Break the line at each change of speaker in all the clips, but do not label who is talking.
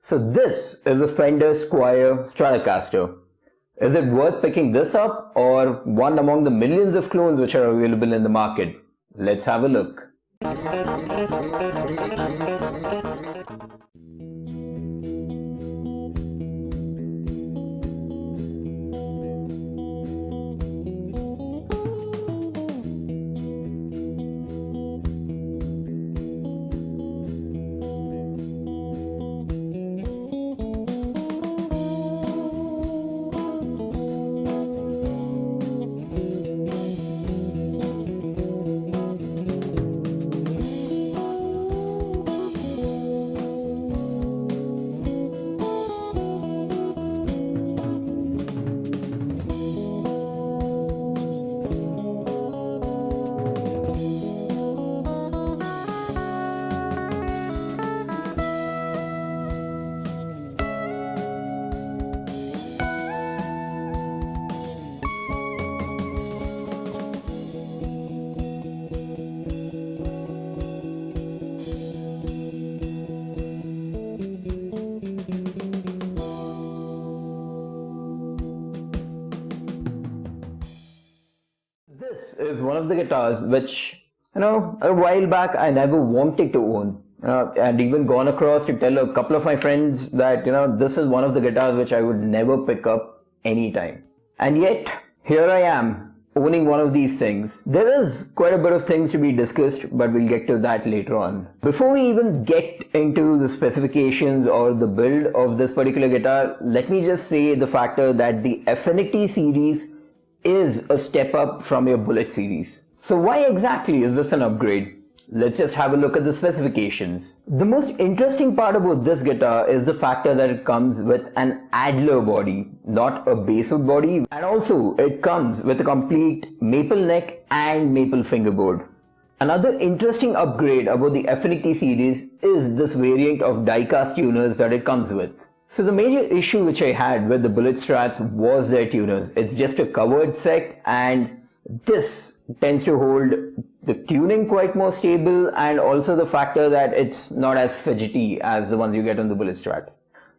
So this is a Fender Squire Stratocaster. Is it worth picking this up or one among the millions of clones which are available in the market? Let's have a look. This is one of the guitars which, a while back I never wanted to own. I'd even gone across to tell a couple of my friends that, this is one of the guitars which I would never pick up anytime. And yet, here I am, owning one of these things. There is quite a bit of things to be discussed, but we'll get to that later on. Before we even get into the specifications or the build of this particular guitar, let me just say the factor that the Affinity series is a step up from your Bullet series. So why exactly is this an upgrade? Let's just have a look at the specifications. The most interesting part about this guitar is the factor that it comes with an Adler body, not a basswood body, and also it comes with a complete maple neck and maple fingerboard. Another interesting upgrade about the Affinity series is this variant of die-cast tuners that it comes with. So the major issue which I had with the Bullet Strats was their tuners. It's just a covered set, and this tends to hold the tuning quite more stable, and also the factor that it's not as fidgety as the ones you get on the Bullet Strat.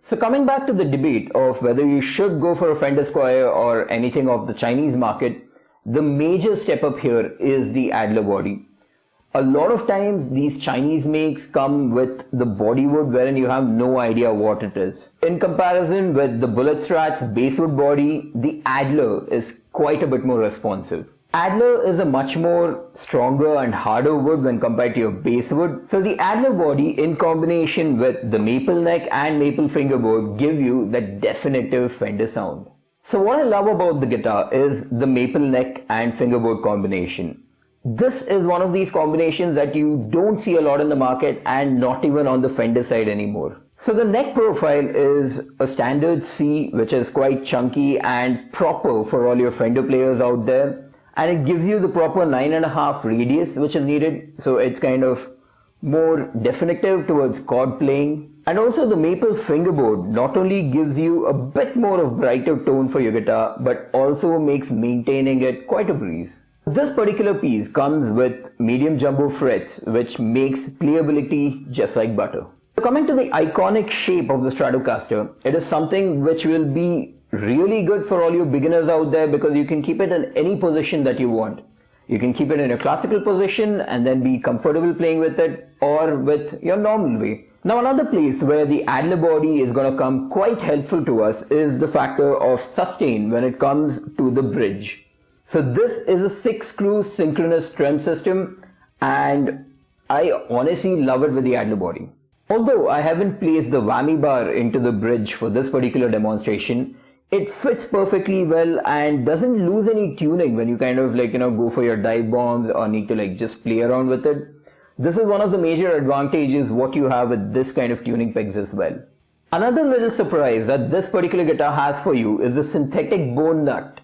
So coming back to the debate of whether you should go for a Fender Squire or anything of the Chinese market, the major step up here is the Adler body. A lot of times these Chinese makes come with the bodywood wherein you have no idea what it is. In comparison with the Bullet Strat's basswood body, the Adler is quite a bit more responsive. Adler is a much more stronger and harder wood when compared to your basswood. So the Adler body in combination with the maple neck and maple fingerboard give you that definitive Fender sound. So what I love about the guitar is the maple neck and fingerboard combination. This is one of these combinations that you don't see a lot in the market and not even on the Fender side anymore. So the neck profile is a standard C, which is quite chunky and proper for all your Fender players out there. And it gives you the proper 9.5 radius which is needed. So it's kind of more definitive towards chord playing. And also the maple fingerboard not only gives you a bit more of brighter tone for your guitar, but also makes maintaining it quite a breeze. This particular piece comes with medium jumbo frets, which makes playability just like butter. So coming to the iconic shape of the Stratocaster, it is something which will be really good for all you beginners out there because you can keep it in any position that you want. You can keep it in a classical position and then be comfortable playing with it, or with your normal way. Now another place where the Adler body is going to come quite helpful to us is the factor of sustain when it comes to the bridge. So this is a 6-screw synchronous trem system, and I honestly love it with the Adler body. Although I haven't placed the whammy bar into the bridge for this particular demonstration, it fits perfectly well and doesn't lose any tuning when you kind of go for your dive bombs or need to just play around with it. This is one of the major advantages what you have with this kind of tuning pegs as well. Another little surprise that this particular guitar has for you is the synthetic bone nut.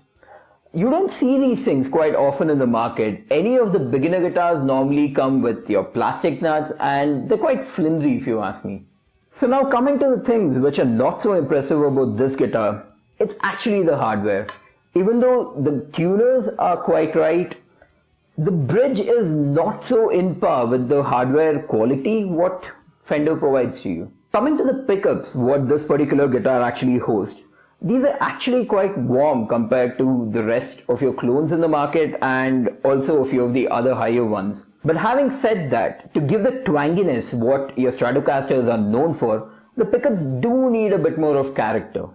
You don't see these things quite often in the market. Any of the beginner guitars normally come with your plastic nuts and they're quite flimsy if you ask me. So now coming to the things which are not so impressive about this guitar, it's actually the hardware. Even though the tuners are quite right, the bridge is not so in par with the hardware quality what Fender provides to you. Coming to the pickups, what this particular guitar actually hosts, these are actually quite warm compared to the rest of your clones in the market and also a few of the other higher ones. But having said that, to give the twanginess what your Stratocasters are known for, the pickups do need a bit more of character.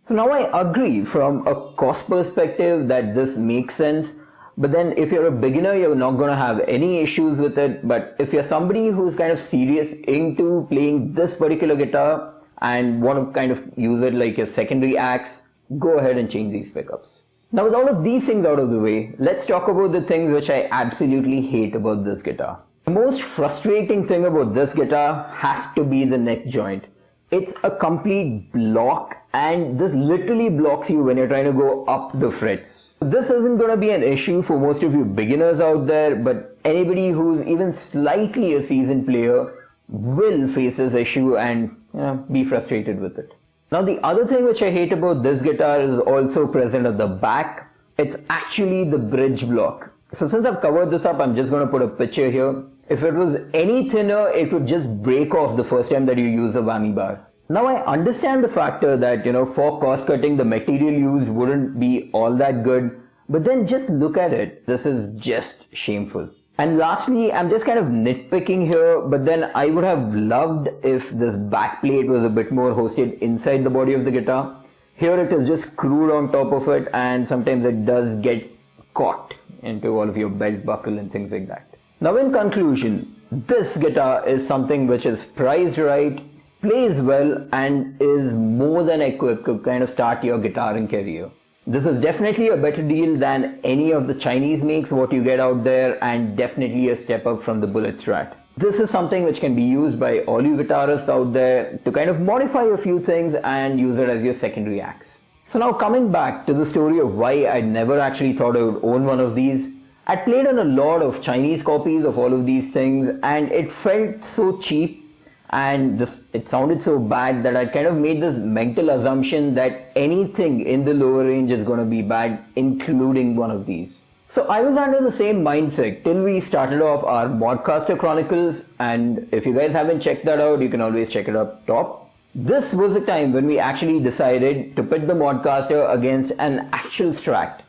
So now I agree from a cost perspective that this makes sense, but then if you're a beginner, you're not going to have any issues with it. But if you're somebody who's kind of serious into playing this particular guitar and want to kind of use it like a secondary axe, go ahead and change these pickups. Now with all of these things out of the way, let's talk about the things which I absolutely hate about this guitar. The most frustrating thing about this guitar has to be the neck joint. It's a complete block, and this literally blocks you when you're trying to go up the frets. This isn't going to be an issue for most of you beginners out there, but anybody who's even slightly a seasoned player will face this issue and be frustrated with it. Now the other thing which I hate about this guitar is also present at the back. It's actually the bridge block. So since I've covered this up, I'm just going to put a picture here. If it was any thinner, it would just break off the first time that you use a whammy bar. Now I understand the factor that, for cost cutting, the material used wouldn't be all that good, but then just look at it. This is just shameful. And lastly, I'm just kind of nitpicking here, but then I would have loved if this back plate was a bit more hosted inside the body of the guitar. Here it is just screwed on top of it, and sometimes it does get caught into all of your belt buckle and things like that. Now in conclusion, this guitar is something which is priced right, plays well, and is more than equipped to kind of start your guitaring career. This is definitely a better deal than any of the Chinese makes what you get out there, and definitely a step up from the Bullet Strat. This is something which can be used by all you guitarists out there to kind of modify a few things and use it as your secondary axe. So now coming back to the story of why I never actually thought I would own one of these. I played on a lot of Chinese copies of all of these things, and it felt so cheap and it sounded so bad that I kind of made this mental assumption that anything in the lower range is going to be bad, including one of these. So I was under the same mindset till we started off our Modcaster Chronicles, and if you guys haven't checked that out, you can always check it up top. This was the time when we actually decided to pit the Modcaster against an actual Strat.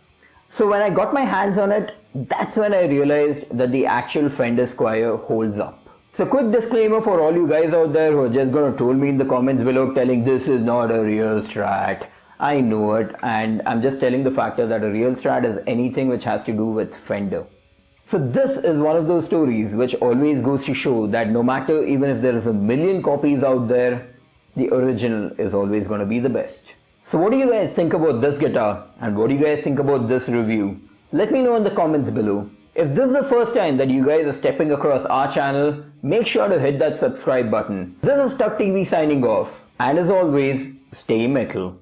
So when I got my hands on it, that's when I realized that the actual Fender Squire holds up. So quick disclaimer for all you guys out there who are just going to troll me in the comments below telling this is not a real Strat. I know it, and I'm just telling the factor that a real Strat is anything which has to do with Fender. So this is one of those stories which always goes to show that no matter even if there is a million copies out there, the original is always going to be the best. So what do you guys think about this guitar, and what do you guys think about this review? Let me know in the comments below. If this is the first time that you guys are stepping across our channel, make sure to hit that subscribe button. This is TUGGtv signing off, and as always, stay metal.